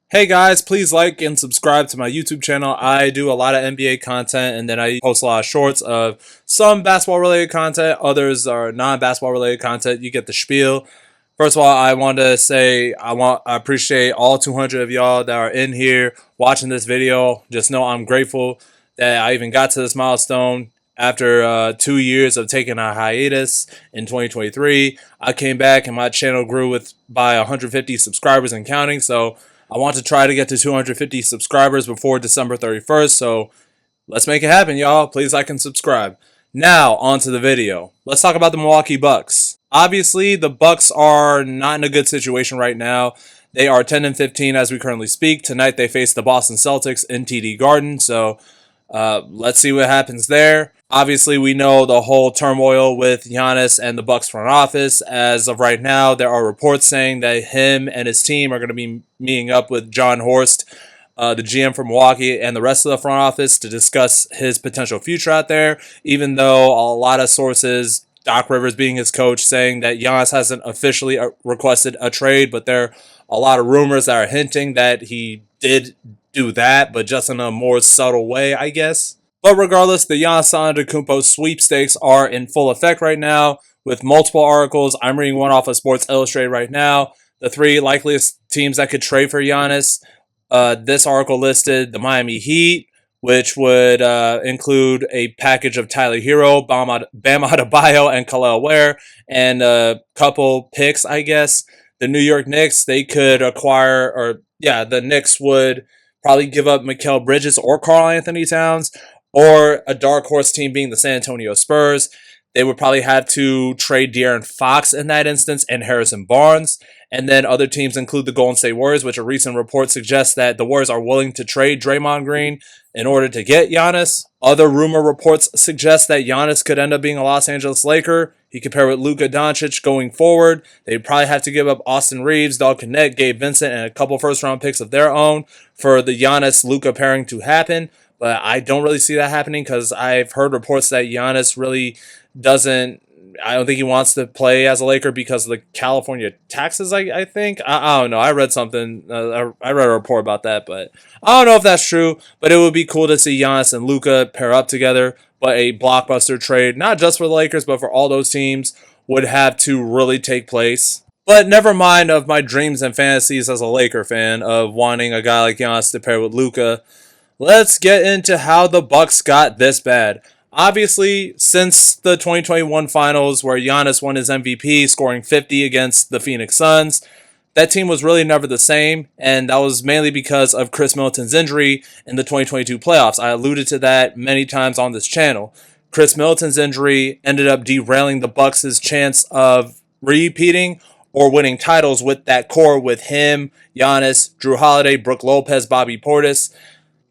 Hey guys, please like and subscribe to my YouTube channel. I do a lot of NBA content and then I post a lot of shorts of some basketball related content. Others are non-basketball related content. You get the spiel. First of all, I want to say I appreciate all 200 of y'all that are in here watching this video. Just know I'm grateful that I even got to this milestone. After 2 years of taking a hiatus in 2023, I came back and my channel grew by 150 subscribers and counting. So I want to try to get to 250 subscribers before December 31st. So let's make it happen, y'all. Please like and subscribe. Now, on to the video. Let's talk about the Milwaukee Bucks. Obviously, the Bucks are not in a good situation right now. They are 10 and 15 as we currently speak. Tonight they face the Boston Celtics in TD Garden. So let's see what happens there. Obviously, we know the whole turmoil with Giannis and the Bucks front office. As of right now, there are reports saying that him and his team are going to be meeting up with John Horst, the GM from Milwaukee, and the rest of the front office to discuss his potential future out there. Even though a lot of sources, Doc Rivers being his coach, saying that Giannis hasn't officially requested a trade, but there are a lot of rumors that are hinting that he did do that, but just in a more subtle way, I guess. But regardless, the Giannis Antetokounmpo sweepstakes are in full effect right now with multiple articles. I'm reading one off of Sports Illustrated right now. The three likeliest teams that could trade for Giannis. This article listed the Miami Heat, which would include a package of Tyler Hero, Bam Adebayo, and Khalil Ware, and a couple picks, I guess. The New York Knicks, they could the Knicks would probably give up Mikal Bridges or Karl Anthony Towns, or a dark horse team being the San Antonio Spurs. They would probably have to trade De'Aaron Fox in that instance and Harrison Barnes. And then other teams include the Golden State Warriors, which a recent report suggests that the Warriors are willing to trade Draymond Green in order to get Giannis. Other rumor reports suggest that Giannis could end up being a Los Angeles Laker. He could pair with Luka Doncic going forward. They'd probably have to give up Austin Reeves, Doug Connect, Gabe Vincent, and a couple first-round picks of their own for the Giannis-Luka pairing to happen. But I don't really see that happening because I've heard reports that Giannis really doesn't. I don't think he wants to play as a Laker because of the California taxes, I think. I don't know. I read something. I read a report about that, but I don't know if that's true. But it would be cool to see Giannis and Luka pair up together. But a blockbuster trade, not just for the Lakers, but for all those teams, would have to really take place. But never mind of my dreams and fantasies as a Laker fan of wanting a guy like Giannis to pair with Luka. Let's get into how the Bucks got this bad. Obviously, since the 2021 finals where Giannis won his MVP, scoring 50 against the Phoenix Suns, that team was really never the same, and that was mainly because of Chris Middleton's injury in the 2022 playoffs. I alluded to that many times on this channel. Chris Middleton's injury ended up derailing the Bucks' chance of repeating or winning titles with that core with him, Giannis, Drew Holiday, Brook Lopez, Bobby Portis.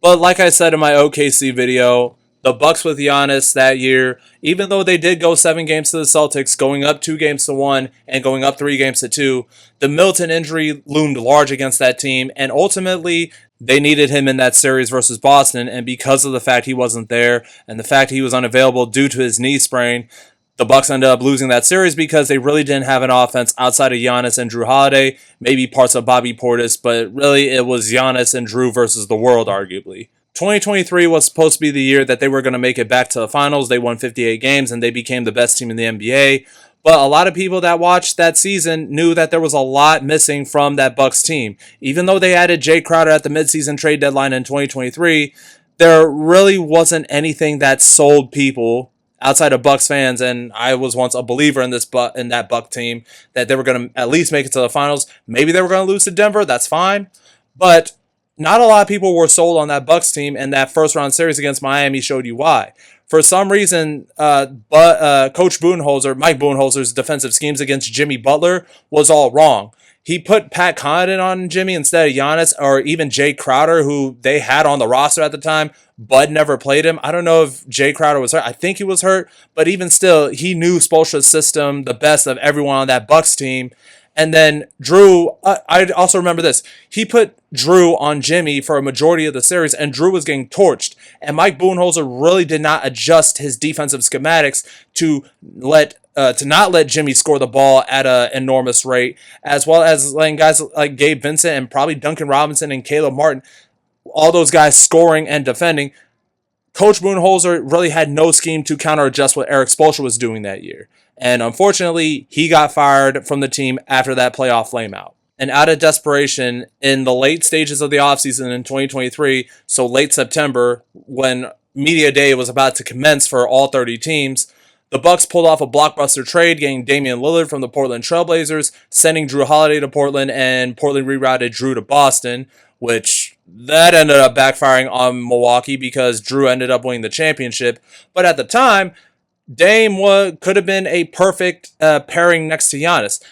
But like I said in my OKC video, the Bucks with Giannis that year, even though they did go 7 games to the Celtics, going up 2 games to 1 and going up 3 games to 2, the Middleton injury loomed large against that team, and ultimately they needed him in that series versus Boston, and because of the fact he wasn't there and the fact he was unavailable due to his knee sprain, the Bucks ended up losing that series because they really didn't have an offense outside of Giannis and Drew Holiday, maybe parts of Bobby Portis, but really it was Giannis and Drew versus the world, arguably. 2023 was supposed to be the year that they were going to make it back to the finals. They won 58 games and they became the best team in the NBA. But a lot of people that watched that season knew that there was a lot missing from that Bucks team. Even though they added Jay Crowder at the midseason trade deadline in 2023, there really wasn't anything that sold people outside of Bucks fans, and I was once a believer in that Buck team, that they were going to at least make it to the finals. Maybe they were going to lose to Denver. That's fine. But not a lot of people were sold on that Bucks team, and that first-round series against Miami showed you why. For some reason, Coach Mike Budenholzer's defensive schemes against Jimmy Butler was all wrong. He put Pat Connaughton on Jimmy instead of Giannis, or even Jay Crowder, who they had on the roster at the time. Bud never played him. I don't know if Jay Crowder was hurt. I think he was hurt, but even still, he knew Spoelstra's system the best of everyone on that Bucks team. And then Drew, I also remember this. He put Drew on Jimmy for a majority of the series, and Drew was getting torched. And Mike Budenholzer really did not adjust his defensive schematics to let to not let Jimmy score the ball at an enormous rate, as well as letting guys like Gabe Vincent and probably Duncan Robinson and Caleb Martin, all those guys scoring and defending. Coach Budenholzer really had no scheme to counter adjust what Eric Spoelstra was doing that year. And unfortunately, he got fired from the team after that playoff flameout. And out of desperation, in the late stages of the offseason in 2023, so late September, when Media Day was about to commence for all 30 teams, the Bucks pulled off a blockbuster trade, getting Damian Lillard from the Portland Trailblazers, sending Drew Holiday to Portland, and Portland rerouted Drew to Boston, which that ended up backfiring on Milwaukee because Drew ended up winning the championship. But at the time, Dame could have been a perfect pairing next to Giannis.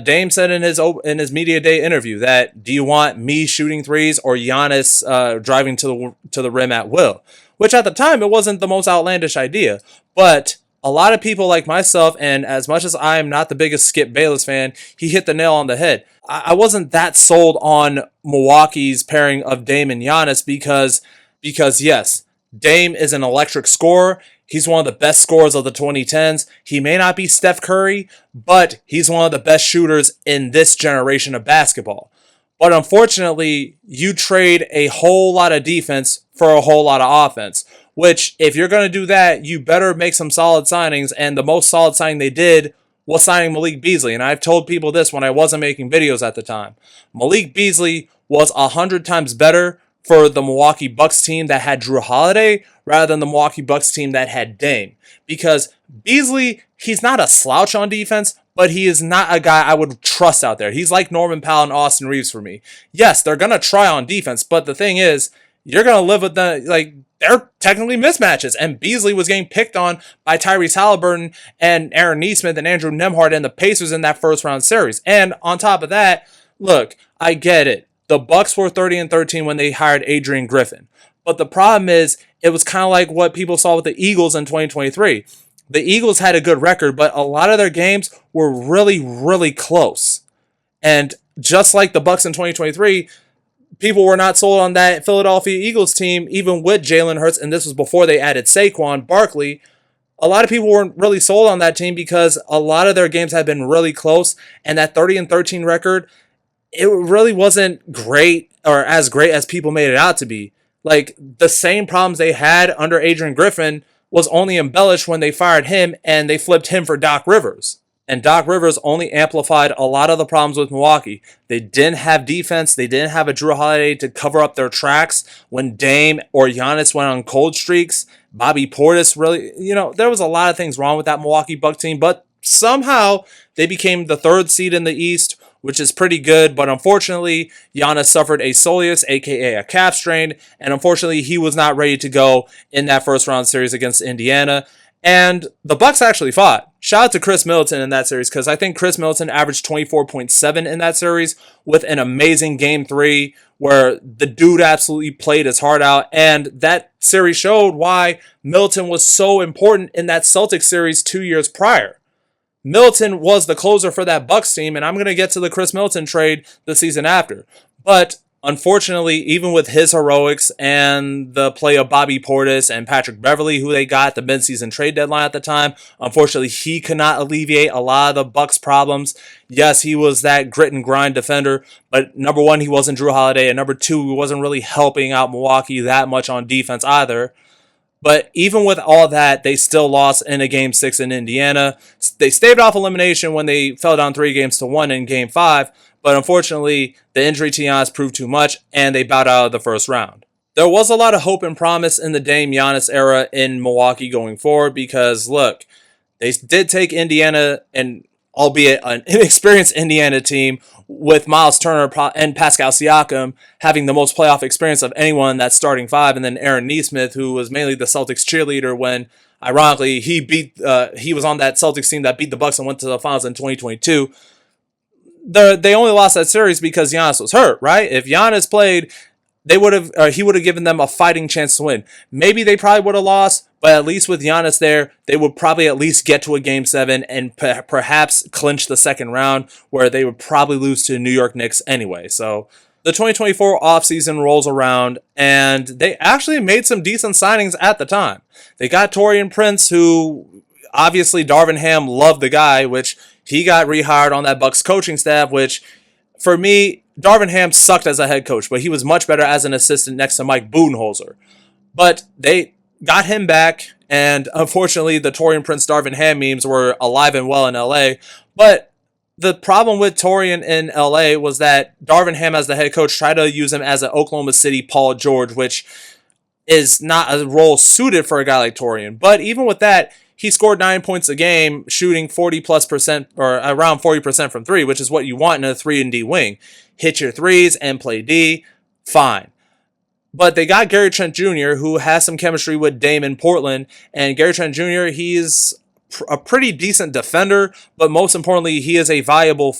Dame said in his media day interview that, do you want me shooting threes or Giannis driving to the rim at will? Which at the time, it wasn't the most outlandish idea. But a lot of people like myself, and as much as I am not the biggest Skip Bayless fan, he hit the nail on the head. I wasn't that sold on Milwaukee's pairing of Dame and Giannis because yes, Dame is an electric scorer. He's one of the best scorers of the 2010s. He may not be Steph Curry, but he's one of the best shooters in this generation of basketball. But unfortunately, you trade a whole lot of defense for a whole lot of offense, which if you're going to do that, you better make some solid signings. And the most solid signing they did was signing Malik Beasley. And I've told people this when I wasn't making videos at the time. Malik Beasley was 100 times better for the Milwaukee Bucks team that had Drew Holiday rather than the Milwaukee Bucks team that had Dame. Because Beasley, he's not a slouch on defense, but he is not a guy I would trust out there. He's like Norman Powell and Austin Reeves for me. Yes, they're going to try on defense, but the thing is, you're going to live with they're technically mismatches. And Beasley was getting picked on by Tyrese Halliburton and Aaron Nesmith and Andrew Nembhard and the Pacers in that first round series. And on top of that, look, I get it. The Bucks were 30-13 when they hired Adrian Griffin. But the problem is, it was kind of like what people saw with the Eagles in 2023. The Eagles had a good record, but a lot of their games were really, really close. And just like the Bucks in 2023, people were not sold on that Philadelphia Eagles team, even with Jalen Hurts, and this was before they added Saquon Barkley. A lot of people weren't really sold on that team because a lot of their games had been really close, and that 30-13 record, it really wasn't great or as great as people made it out to be. Like, the same problems they had under Adrian Griffin was only embellished when they fired him and they flipped him for Doc Rivers. And Doc Rivers only amplified a lot of the problems with Milwaukee. They didn't have defense. They didn't have a Drew Holiday to cover up their tracks when Dame or Giannis went on cold streaks. Bobby Portis really, there was a lot of things wrong with that Milwaukee Bucks team, but somehow they became the third seed in the East, which is pretty good. But unfortunately, Giannis suffered a soleus, aka a calf strain, and unfortunately, he was not ready to go in that first round series against Indiana. And the Bucks actually fought. Shout out to Chris Middleton in that series, because I think Chris Middleton averaged 24.7 in that series with an amazing Game 3 where the dude absolutely played his heart out. And that series showed why Middleton was so important in that Celtics series 2 years prior. Middleton was the closer for that Bucks team, and I'm going to get to the Chris Middleton trade the season after. But unfortunately, even with his heroics and the play of Bobby Portis and Patrick Beverley, who they got at the midseason trade deadline at the time, unfortunately, he could not alleviate a lot of the Bucks' problems. Yes, he was that grit and grind defender, but number one, he wasn't Drew Holiday, and number two, he wasn't really helping out Milwaukee that much on defense either. But even with all that, they still lost in a Game 6 in Indiana. They staved off elimination when they fell down 3-1 in Game 5. But unfortunately, the injury to Giannis proved too much, and they bowed out of the first round. There was a lot of hope and promise in the Dame Giannis era in Milwaukee going forward because, look, they did take Indiana, and albeit an inexperienced Indiana team, with Miles Turner and Pascal Siakam having the most playoff experience of anyone in that starting five, and then Aaron Nesmith, who was mainly the Celtics cheerleader when, ironically, he was on that Celtics team that beat the Bucks and went to the finals in 2022. They only lost that series because Giannis was hurt, right? If Giannis played, he would have given them a fighting chance to win. Maybe they probably would have lost, but at least with Giannis there, they would probably at least get to a Game 7 and perhaps clinch the second round, where they would probably lose to the New York Knicks anyway. So the 2024 offseason rolls around, and they actually made some decent signings at the time. They got Taurean Prince, who obviously Darvin Ham loved the guy, which he got rehired on that Bucks coaching staff, which for me, Darvin Ham sucked as a head coach, but he was much better as an assistant next to Mike Budenholzer. But they got him back, and unfortunately, the Torian Prince Darvin Ham memes were alive and well in LA. But the problem with Torian in LA was that Darvin Ham, as the head coach, tried to use him as an Oklahoma City Paul George, which is not a role suited for a guy like Torian. But even with that, he scored 9 points a game, shooting 40+% or around 40% from three, which is what you want in a 3-and-D wing. Hit your threes and play D, fine. But they got Gary Trent Jr., who has some chemistry with Dame in Portland. And Gary Trent Jr., he's a pretty decent defender, but most importantly, he is a valuable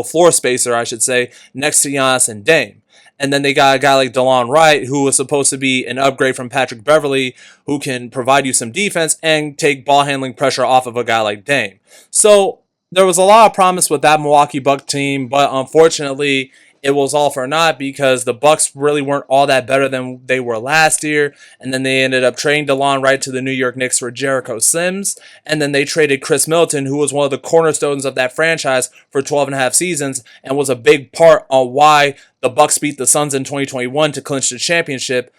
floor spacer, I should say, next to Giannis and Dame. And then they got a guy like DeLon Wright, who was supposed to be an upgrade from Patrick Beverley, who can provide you some defense and take ball handling pressure off of a guy like Dame. So there was a lot of promise with that Milwaukee Bucks team, but unfortunately, it was all for naught because the Bucks really weren't all that better than they were last year. And then they ended up trading DeLon Wright to the New York Knicks for Jericho Sims. And then they traded Chris Middleton, who was one of the cornerstones of that franchise for 12 and a half seasons and was a big part on why the Bucks beat the Suns in 2021 to clinch the championship.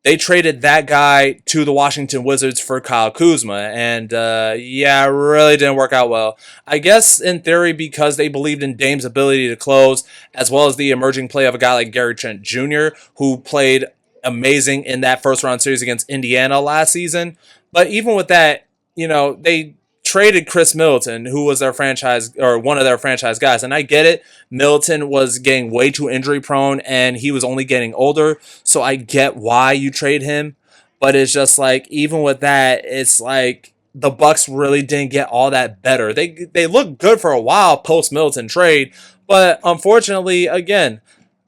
They traded that guy to the Washington Wizards for Kyle Kuzma, and it really didn't work out well. I guess in theory because they believed in Dame's ability to close, as well as the emerging play of a guy like Gary Trent Jr., who played amazing in that first-round series against Indiana last season. But even with that, they traded Chris Middleton, who was their franchise or one of their franchise guys. And I get it. Middleton was getting way too injury prone and he was only getting older. So I get why you trade him. But it's just like, even with that, it's like the Bucks really didn't get all that better. They looked good for a while post Middleton trade. But unfortunately, again,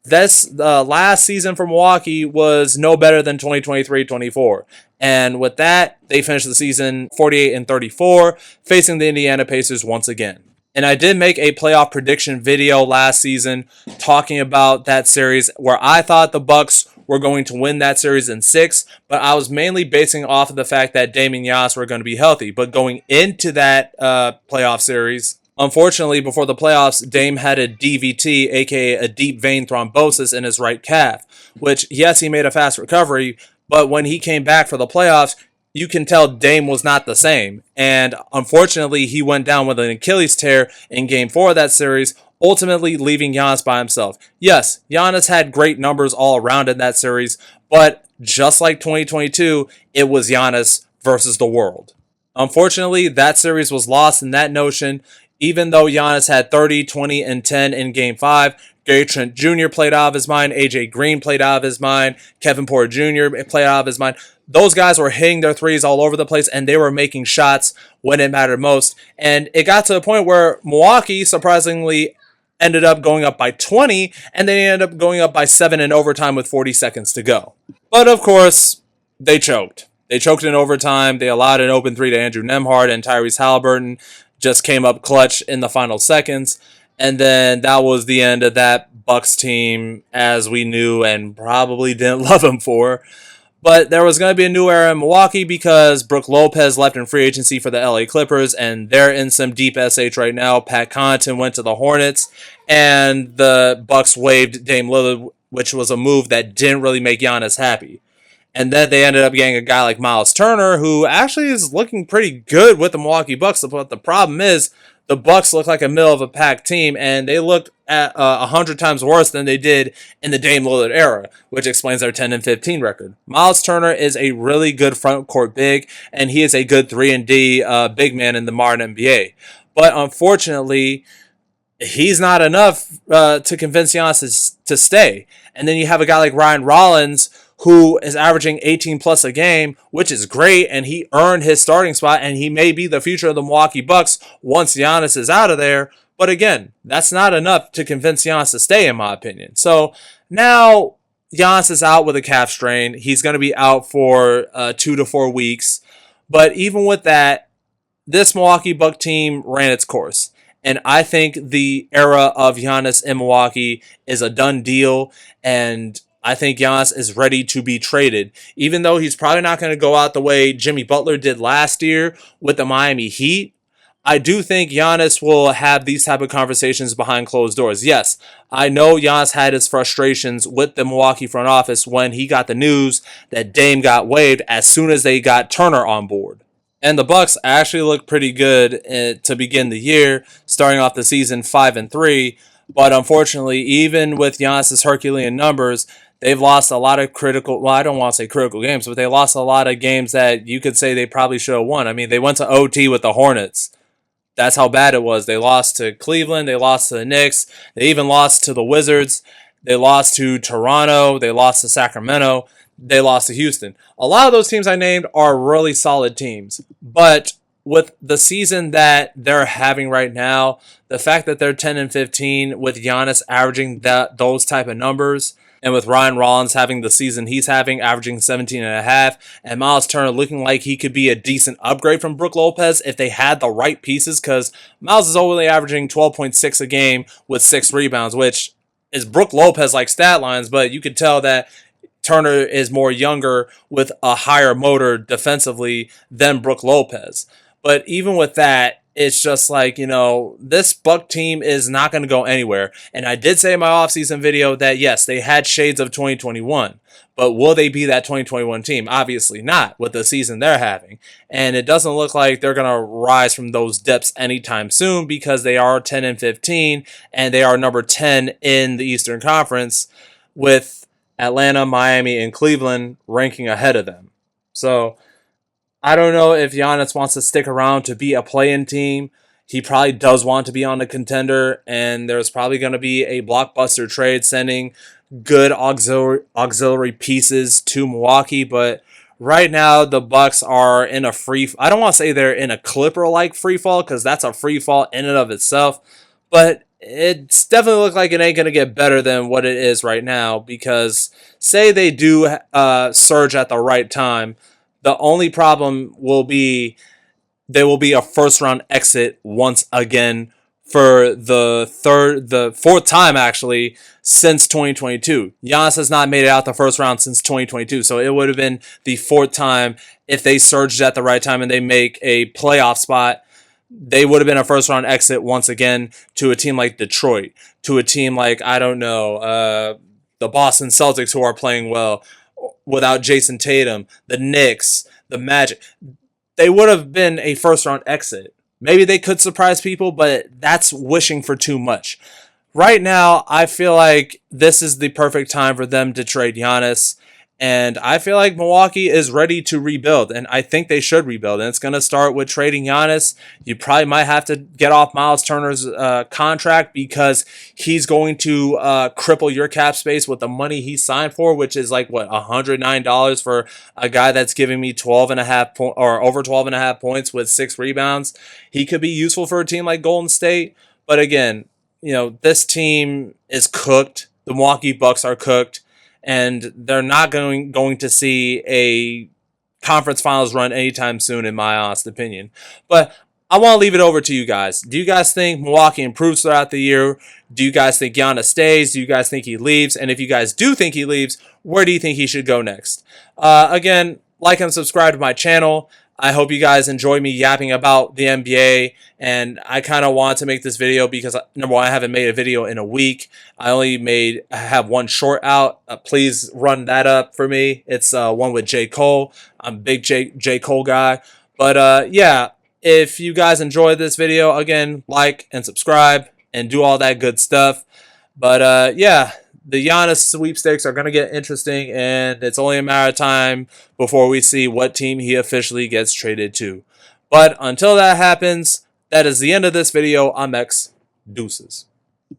this last season for Milwaukee was no better than 2023-24. And with that, they finished the season 48-34, facing the Indiana Pacers once again. And I did make a playoff prediction video last season talking about that series where I thought the Bucks were going to win that series in 6, but I was mainly basing off of the fact that Dame and Giannis were going to be healthy. But going into that playoff series, unfortunately, before the playoffs, Dame had a DVT, aka a deep vein thrombosis in his right calf, which, yes, he made a fast recovery, but when he came back for the playoffs, you can tell Dame was not the same. And unfortunately, he went down with an Achilles tear in Game 4 of that series, ultimately leaving Giannis by himself. Yes, Giannis had great numbers all around in that series, but just like 2022, it was Giannis versus the world. Unfortunately, that series was lost in that notion. Even though Giannis had 30, 20, and 10 in Game 5, Gary Trent Jr. played out of his mind, AJ Green played out of his mind, Kevin Porter Jr. played out of his mind. Those guys were hitting their threes all over the place, and they were making shots when it mattered most. And it got to a point where Milwaukee, surprisingly, ended up going up by 20, and they ended up going up by 7 in overtime with 40 seconds to go. But, of course, they choked. They choked in overtime. They allowed an open three to Andrew Nembhard, and Tyrese Halliburton just came up clutch in the final seconds. And then that was the end of that Bucks team as we knew and probably didn't love him for. But there was going to be a new era in Milwaukee because Brook Lopez left in free agency for the LA Clippers, and they're in some deep SH right now. Pat Connaughton went to the Hornets, and the Bucks waived Dame Lillard, which was a move that didn't really make Giannis happy. And then they ended up getting a guy like Miles Turner, who actually is looking pretty good with the Milwaukee Bucks. But the problem is, the Bucks look like a middle-of-a-pack team, and they looked at 100 times worse than they did in the Dame Lillard era, which explains their 10-15 record. Miles Turner is a really good front-court big, and he is a good 3-and-D big man in the modern NBA. But unfortunately, he's not enough to convince Giannis to stay. And then you have a guy like Ryan Rollins, who is averaging 18 plus a game, which is great, and he earned his starting spot, and he may be the future of the Milwaukee Bucks once Giannis is out of there. But again, that's not enough to convince Giannis to stay, in my opinion. So now Giannis is out with a calf strain. He's going to be out for 2 to 4 weeks. But even with that, this Milwaukee Bucks team ran its course. And I think the era of Giannis in Milwaukee is a done deal, and I think Giannis is ready to be traded, even though he's probably not going to go out the way Jimmy Butler did last year with the Miami Heat. I do think Giannis will have these type of conversations behind closed doors. Yes, I know Giannis had his frustrations with the Milwaukee front office when he got the news that Dame got waived as soon as they got Turner on board. And the Bucks actually look pretty good to begin the year, starting off the season 5-3. But unfortunately, even with Giannis's Herculean numbers, they've lost a lot of critical. Well, I don't want to say critical games, but they lost a lot of games that you could say they probably should have won. I mean, they went to OT with the Hornets. That's how bad it was. They lost to Cleveland. They lost to the Knicks. They even lost to the Wizards. They lost to Toronto. They lost to Sacramento. They lost to Houston. A lot of those teams I named are really solid teams. But with the season that they're having right now, the fact that they're 10-15 with Giannis averaging those type of numbers, and with Ryan Rollins having the season he's having, averaging 17.5, and Miles Turner looking like he could be a decent upgrade from Brook Lopez if they had the right pieces, because Miles is only averaging 12.6 a game with 6 rebounds, which is Brook Lopez-like stat lines, but you could tell that Turner is more younger with a higher motor defensively than Brook Lopez. But even with that, it's just like, this Buck team is not going to go anywhere. And I did say in my offseason video that, yes, they had shades of 2021. But will they be that 2021 team? Obviously not with the season they're having. And it doesn't look like they're going to rise from those depths anytime soon because they are 10-15 and they are number 10 in the Eastern Conference with Atlanta, Miami, and Cleveland ranking ahead of them. So I don't know if Giannis wants to stick around to be a play-in team. He probably does want to be on a contender, and there's probably going to be a blockbuster trade sending good auxiliary pieces to Milwaukee. But right now, the Bucks are in a I don't want to say they're in a Clipper-like free fall because that's a free fall in and of itself. But it's definitely look like it ain't going to get better than what it is right now because say they do surge at the right time, the only problem will be there will be a first round exit once again for the fourth time actually since 2022. Giannis has not made it out the first round since 2022, so it would have been the fourth time if they surged at the right time and they make a playoff spot. They would have been a first round exit once again to a team like Detroit, to a team like, I don't know, the Boston Celtics who are playing well without Jason Tatum, the Knicks, the Magic. They would have been a first round exit. Maybe they could surprise people, but that's wishing for too much. Right now, I feel like this is the perfect time for them to trade Giannis. And I feel like Milwaukee is ready to rebuild, and I think they should rebuild. And it's going to start with trading Giannis. You probably might have to get off Miles Turner's contract because he's going to cripple your cap space with the money he signed for, which is like, what, $109 for a guy that's giving me 12.5 or over 12.5 points with 6 rebounds. He could be useful for a team like Golden State. But again, this team is cooked. The Milwaukee Bucks are cooked. And they're not going to see a conference finals run anytime soon, in my honest opinion. But I want to leave it over to you guys. Do you guys think Milwaukee improves throughout the year? Do you guys think Giannis stays? Do you guys think he leaves? And if you guys do think he leaves, where do you think he should go next? Again, like and subscribe to my channel. I hope you guys enjoy me yapping about the NBA, and I kind of want to make this video because, number one, I haven't made a video in a week. I have one short out. Please run that up for me. It's one with J. Cole. I'm a big J. Cole guy. But yeah, if you guys enjoyed this video, again, like and subscribe and do all that good stuff. But yeah. The Giannis sweepstakes are going to get interesting, and it's only a matter of time before we see what team he officially gets traded to. But until that happens, that is the end of this video. I'm X. Deuces.